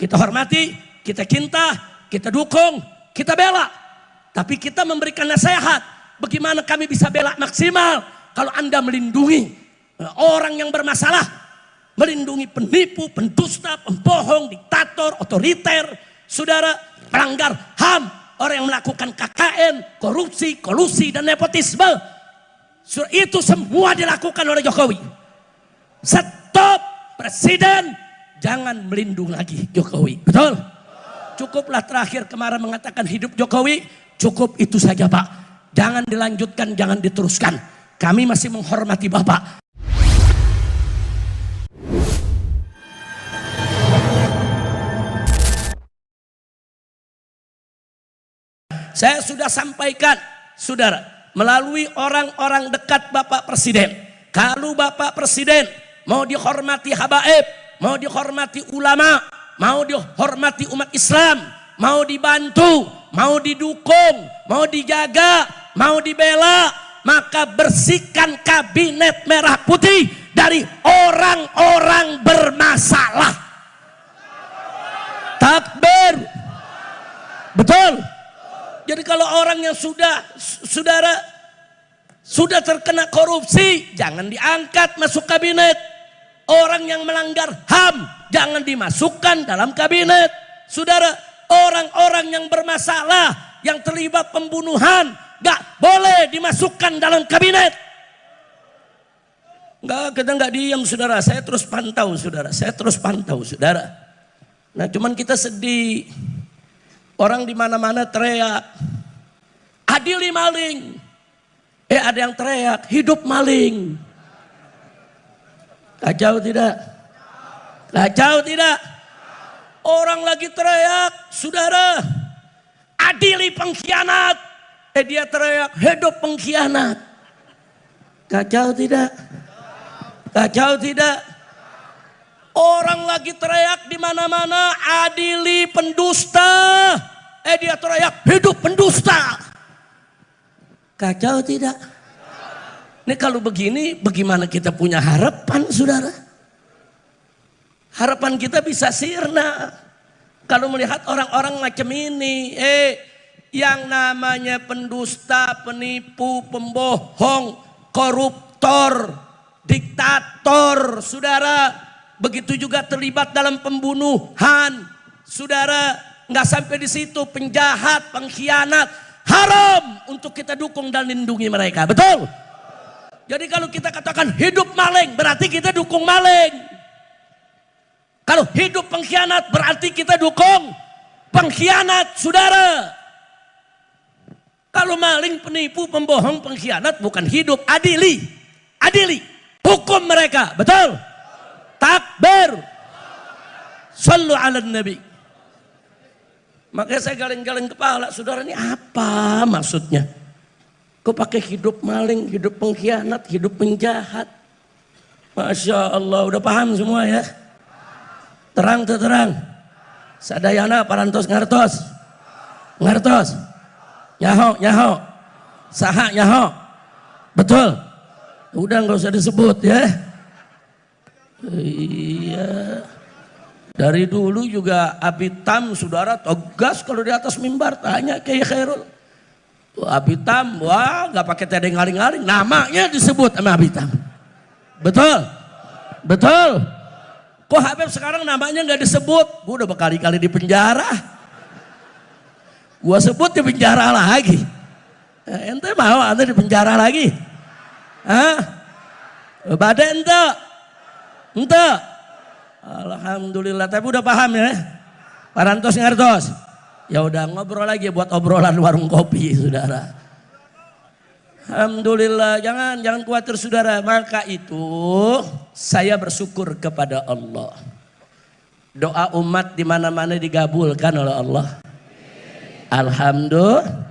kita hormati, kita cinta, kita dukung, kita bela. Tapi kita memberikan nasihat, bagaimana kami bisa bela maksimal kalau Anda melindungi orang yang bermasalah, melindungi penipu, pendusta, pembohong, diktator, otoriter, saudara, pelanggar HAM, orang yang melakukan KKN, korupsi, kolusi, dan nepotisme. Itu semua dilakukan oleh Jokowi. Stop, Presiden, jangan melindungi lagi Jokowi. Betul? Cukuplah terakhir kemarin mengatakan hidup Jokowi, cukup itu saja Pak. Jangan dilanjutkan, jangan diteruskan. Kami masih menghormati Bapak. Saya sudah sampaikan, saudara, melalui orang-orang dekat Bapak Presiden. Kalau Bapak Presiden mau dihormati habaib, mau dihormati ulama, mau dihormati umat Islam, mau dibantu, mau didukung, mau dijaga, mau dibela, maka bersihkan kabinet merah putih dari orang-orang bermasalah. Takbir. Betul. Jadi kalau orang yang saudara sudah terkena korupsi, jangan diangkat masuk kabinet. Orang yang melanggar HAM jangan dimasukkan dalam kabinet. Saudara, orang-orang yang bermasalah, yang terlibat pembunuhan, gak boleh dimasukkan dalam kabinet. Kita nggak diam, saudara. Saya terus pantau, saudara. Saya terus pantau, saudara. Nah, cuman kita sedih. Orang di mana-mana teriak, adili maling. Ada yang teriak, hidup maling. Kacau tidak? Kacau tidak? Orang lagi teriak, saudara, adili pengkhianat. Dia teriak, hidup pengkhianat. Kacau tidak? Kacau tidak? Orang lagi teriak di mana-mana, adili pendusta. Dia teriak, hidup pendusta. Kacau tidak? Ini kalau begini, bagaimana kita punya harapan, saudara? Harapan kita bisa sirna kalau melihat orang-orang macam ini. Yang namanya pendusta, penipu, pembohong, koruptor, diktator, saudara. Begitu juga terlibat dalam pembunuhan, saudara. Nggak sampai di situ, penjahat, pengkhianat, haram untuk kita dukung dan lindungi mereka. Betul? Jadi kalau kita katakan hidup maling, berarti kita dukung maling. Kalau hidup pengkhianat, berarti kita dukung pengkhianat, saudara. Kalau maling, penipu, pembohong, pengkhianat bukan hidup, adili. Adili. Hukum mereka, betul? Takbir. Sallu ala nabi. Makanya saya galeng-galeng kepala, saudara, ini apa maksudnya? Kok pakai hidup maling, hidup pengkhianat, hidup penjahat? Masya Allah, udah paham semua ya? Terang terang. Sadayana parantos ngartos. Ngartos. Nyaho. Saha nyaho. Betul. Udah nggak usah disebut ya. Iya. Dari dulu juga Abitam, saudara, tegas kalau di atas mimbar. Tanya Kiai Khairul. Abitam, wah nggak pakai tedeng ngaling-ngaling. Namanya disebut sama Abitam. Betul. Betul. Kok Habib sekarang namanya nggak disebut? Gue udah berkali-kali di penjara. Gue sebut di penjara lagi. Ente mau ente di penjara lagi? Hah? Badai ente? Ente? Alhamdulillah, tapi udah paham ya? Parantos ngertos? Ya udah ngobrol lagi buat obrolan warung kopi, saudara. Alhamdulillah, jangan khawatir, saudara. Maka itu saya bersyukur kepada Allah. Doa umat di mana-mana digabulkan oleh Allah. Alhamdulillah.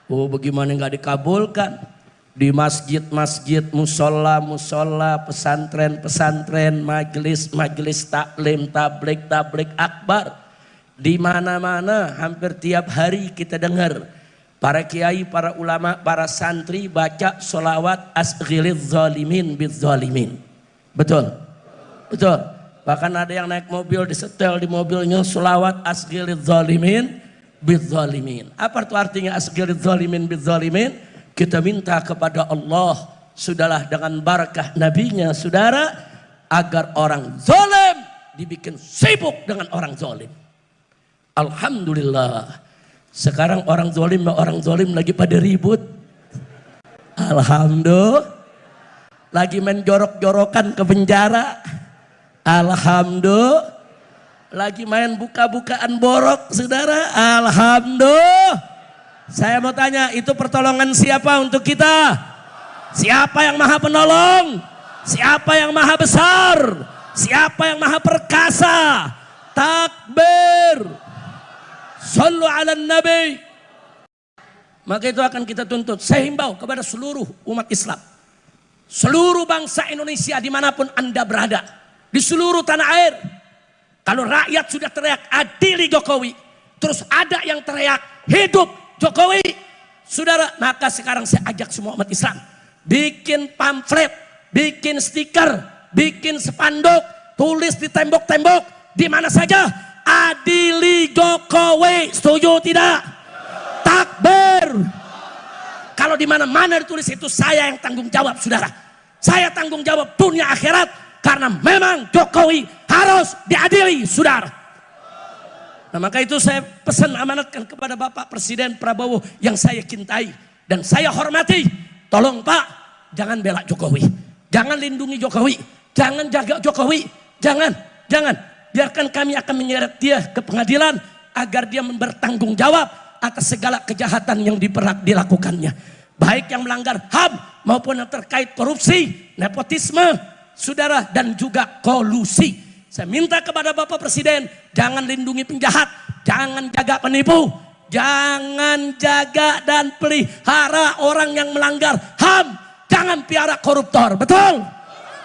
Oh, bagaimana nggak dikabulkan? Di masjid-masjid, musola, pesantren, majelis taklim, tablik akbar. Di mana-mana hampir tiap hari kita dengar para kiai, para ulama, para santri baca sholawat asghiliz zalimin biz zalimin. Betul? Betul. Bahkan ada yang naik mobil disetel di mobilnya selawat asghilidz zalimin bidzalimin. Apa itu artinya asghilidz zalimin bidzalimin? Kita minta kepada Allah, sudahlah dengan barakah nabinya saudara, agar orang zalim dibikin sibuk dengan orang zalim. Alhamdulillah. Sekarang orang zalim lagi pada ribut. Alhamdulillah. Lagi main jorok-jorokan ke penjara. Alhamdulillah. Lagi main buka-bukaan borok saudara. Alhamdulillah. Saya mau tanya, itu pertolongan siapa untuk kita? Siapa yang maha penolong? Siapa yang maha besar? Siapa yang maha perkasa? Takbir. Sallu ala nabi. Maka itu akan kita tuntut. Saya himbau kepada seluruh umat Islam, seluruh bangsa Indonesia dimanapun Anda berada, di seluruh tanah air. Kalau rakyat sudah teriak adili Jokowi, terus ada yang teriak hidup Jokowi, saudara, maka sekarang saya ajak semua umat Islam bikin pamflet, bikin stiker, bikin spanduk, tulis di tembok-tembok di mana saja, adili Jokowi. Setuju tidak? Takbir. Kalau di mana-mana ditulis itu, saya yang tanggung jawab saudara. Saya tanggung jawab dunia akhirat, karena memang Jokowi harus diadili saudara. Nah, maka itu saya pesan amanatkan kepada Bapak Presiden Prabowo yang saya cintai dan saya hormati. Tolong Pak, jangan bela Jokowi, jangan lindungi Jokowi, jangan jaga Jokowi, jangan. Biarkan kami akan menyeret dia ke pengadilan agar dia bertanggung jawab atas segala kejahatan yang dilakukannya, baik yang melanggar HAM maupun yang terkait korupsi, nepotisme, saudara, dan juga kolusi. Saya minta kepada Bapak Presiden, jangan lindungi penjahat, jangan jaga penipu, jangan jaga dan pelihara orang yang melanggar HAM, jangan piara koruptor. Betul?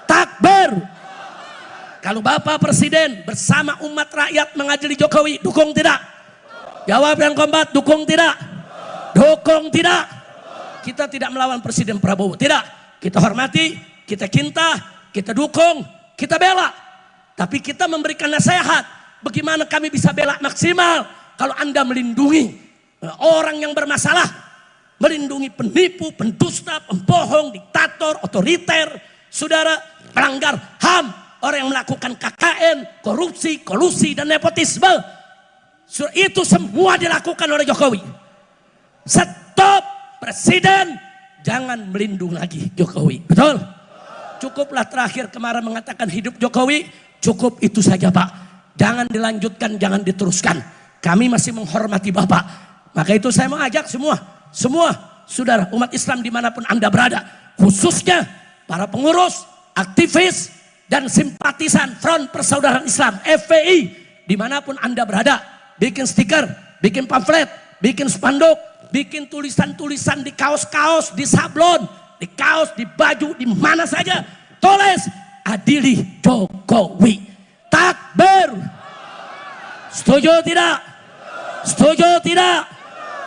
Takbir. Kalau Bapak Presiden bersama umat rakyat mengadili Jokowi, dukung tidak? Jawab yang kombat, dukung tidak? Dukung tidak? Kita tidak melawan Presiden Prabowo, tidak. Kita hormati, kita cinta, kita dukung, kita bela. Tapi kita memberikan nasihat, bagaimana kami bisa bela maksimal kalau Anda melindungi orang yang bermasalah, melindungi penipu, pendusta, pembohong, diktator, otoriter, saudara, pelanggar HAM, orang yang melakukan KKN, korupsi, kolusi, dan nepotisme. Itu semua dilakukan oleh Jokowi. Stop, Presiden, jangan melindungi lagi Jokowi. Betul? Cukuplah terakhir kemarin mengatakan hidup Jokowi. Cukup itu saja Pak. Jangan dilanjutkan, jangan diteruskan. Kami masih menghormati Bapak. Maka itu saya mau ajak semua saudara umat Islam dimanapun Anda berada, khususnya para pengurus, aktivis, dan simpatisan Front Persaudaraan Islam FPI, dimanapun Anda berada, bikin stiker, bikin pamflet, bikin spanduk, bikin tulisan-tulisan di kaos-kaos, di sablon, di kaos, di baju, di mana saja, tulis adili Jokowi. Takbir. Setuju tidak? Setuju tidak?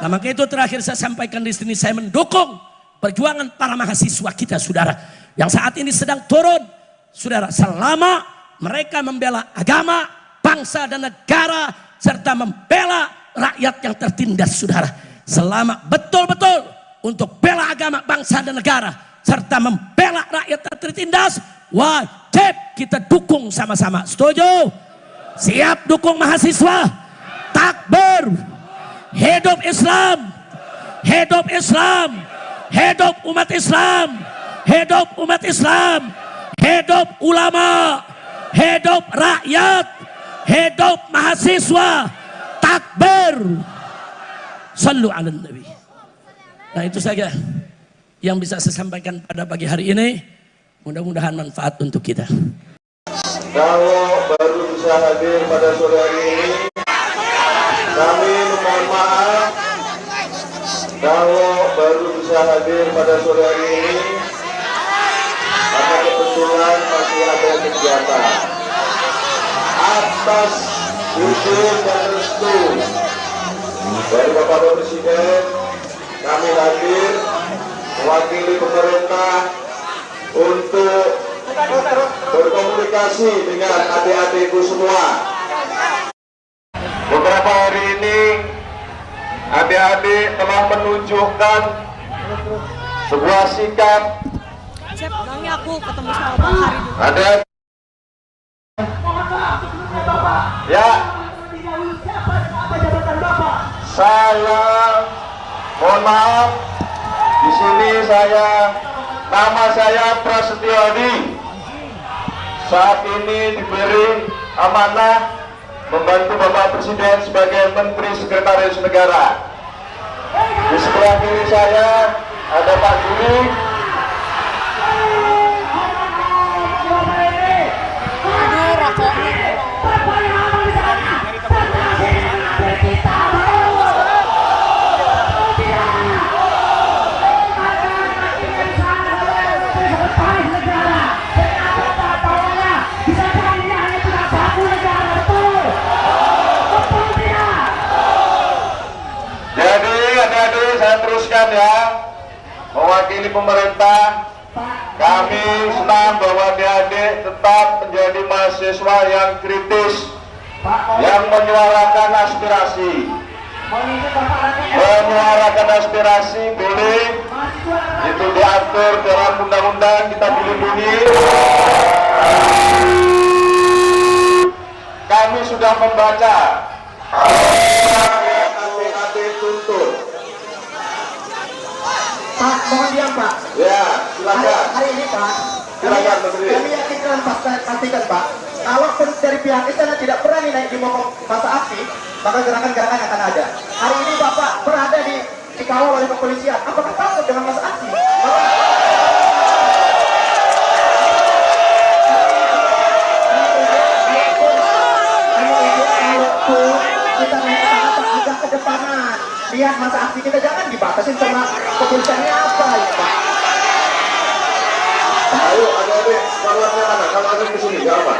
Nah, maka itu terakhir saya sampaikan di sini, saya mendukung perjuangan para mahasiswa kita saudara yang saat ini sedang turun saudara, selama mereka membela agama, bangsa dan negara, serta membela rakyat yang tertindas saudara. Selama betul-betul untuk bela agama, bangsa dan negara, serta membela rakyat yang tertindas, wajib kita dukung sama-sama. Setuju? Siap dukung mahasiswa? Takbir. Hidup Islam. Hidup Islam. Hidup umat Islam. Hidup umat Islam. Hidup ulama. Hidup rakyat. Hidup mahasiswa. Takbir. Sallu ala nabi. Nah, itu saja yang bisa saya sampaikan pada pagi hari ini. Mudah-mudahan manfaat untuk kita. Kalau baru bisa hadir pada sore hari ini, kami memohon maaf. Kalau baru bisa hadir pada sore hari ini, karena kebetulan masih ada kegiatan. Atas izin dan restu dari Bapak Presiden, kami hadir mewakili pemerintah untuk berkomunikasi dengan adik-adikku semua. Beberapa hari ini adik-adik telah menunjukkan sebuah sikap. Cep, bilangnya aku ketemu sama Bang Hari dulu. Ada ya, saya mohon maaf. Di sini nama saya Prasetyo Adi. Saat ini diberi amanah membantu Bapak Presiden sebagai Menteri Sekretaris Negara. Di sebelah kiri saya ada Pak Juri. Aduh, rokoknya. Jadi adik-adik saya teruskan ya, mewakili pemerintah, kami senang bahwa adik-adik tetap menjadi mahasiswa yang kritis, yang menyuarakan aspirasi. Menyuarakan aspirasi boleh, itu diatur dalam undang-undang, kita dilindungi. Kami sudah membaca tuntut. Pak, mohon diam Pak. Ya, silakan. Hari ini Pak, Silakan, Menteri. kami yakinkan pastikan Pak, kalaupun dari pihak istana tidak berani naik di masa aksi, maka gerakan-gerakan akan ada. Hari ini Bapak berada dikawal oleh kepolisian. Apakah takut dengan masa aksi? Kita naik agak ke depanan. Lihat masa aksi kita, jangan dibatasin sama kepolisiannya apa ya Pak. Ayo adik-adik, kawannya mana? Kawannya di sini, gak apa?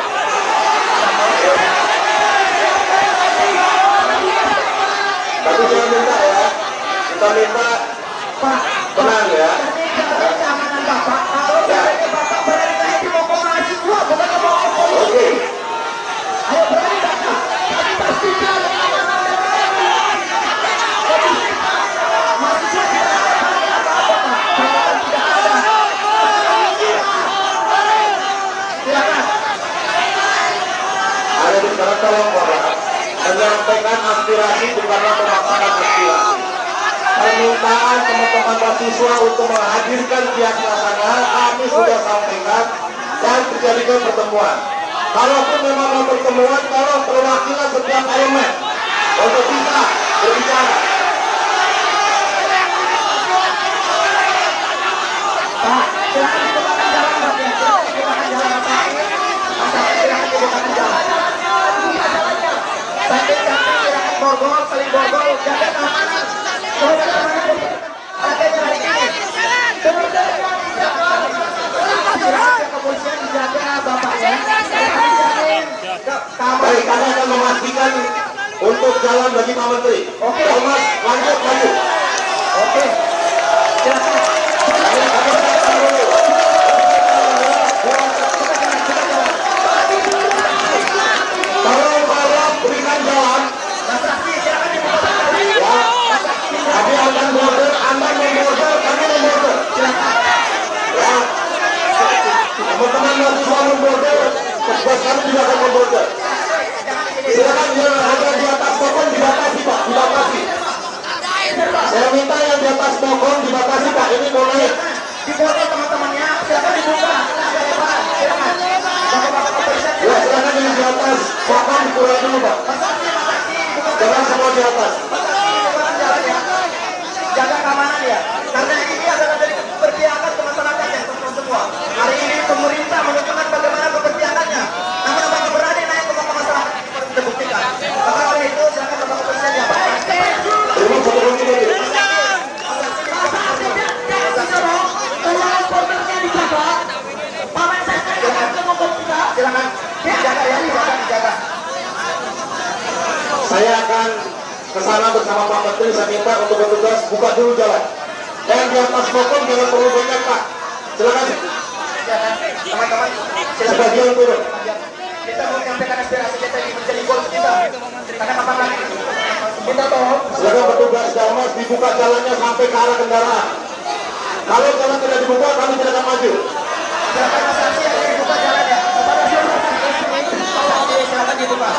Tapi jangan minta ya, kita minta Pak, tenang ya. keamanan Bapak, kalau seandainya Bapak berani naik di mau mahasiswa, bukan ke mau polisi. Oke. Ayo berani Bapak, tapi pastikan keamanan dan mahasiswa tidak ada apa-apa Pak. Keamanan tidak ada. Silakan. Ada di sekarang tolong Bapak menyampaikan aspirasi bukanlah memaksakan aspirasi. Permintaan teman-teman mahasiswa untuk menghadirkan pihak pelaksana kami sudah sampaikan dan terjadikan pertemuan. Kalaupun memang mau pertemuan, kalau perwakilan setiap elemen untuk bisa berbicara. Pak, silakan dibukakan jalan Pak ya. Silakan dibukakan jalan Pak. Silakan dibukakan jalan. Samping-samping silakan borgol, saling borgol, jaga keamanan. Jaga keamanan. Adanya hari ini. Kemudian silakan kepolisian dijaga Bapak ya. Dijamin Baik, keamanan. kami akan memastikan untuk jalan bagi Pak Menteri. Oke. Thomas, lanjut, maju. Oke. Silakan. Tolong berikan jalan. Saksi silakan dibukakan jalan. Ya, kami akan border, Anda memborder, kami memborder. Silakan. Ya, teman-teman mahasiswa memborder, petugas kami juga akan memborder. Silakan yang ada di atas pohon dibatasi Pak, dibatasi. Saya minta yang di atas pohon dibatasi Pak, ini boleh. Dibuka teman-temannya, silakan dibuka. Silakan. Bapak-bapak kepolisian. Ya, silakan yang di atas pohon dikurangi dulu Pak. Jangan semua di atas. Jaga keamanan ya, karena ini adalah dari keberpihakan ke masyarakat ya teman-teman semua. Hari ini pemerintah menunjukkan bagaimana keberpihakannya. Namun apakah berani naik ke muka masyarakat seperti kita buktikan. Maka oleh itu silakan Bapak Kepolisian ya Pak. Terima kasih. Silakan dijaga ya, dijaga. Saya akan ke sana bersama Pak Menteri, saya minta untuk bertugas buka dulu jalan. Dan di atas pokok jangan terlalu banyak Pak. Silakan. ya kan? Teman-teman, silakan. Sebagian turun. Kita mau menyampaikan aspirasi kita ini menjadi goal kita. Karena kapan lagi? Kita tolong. Silakan petugas Dalmas dibuka jalannya sampai ke arah kendaraan. Kalau jalan tidak dibuka, kami tidak akan maju. Silakan Mas Aksi yang dibuka jalannya. Kepada siapa? Silakan dibuka.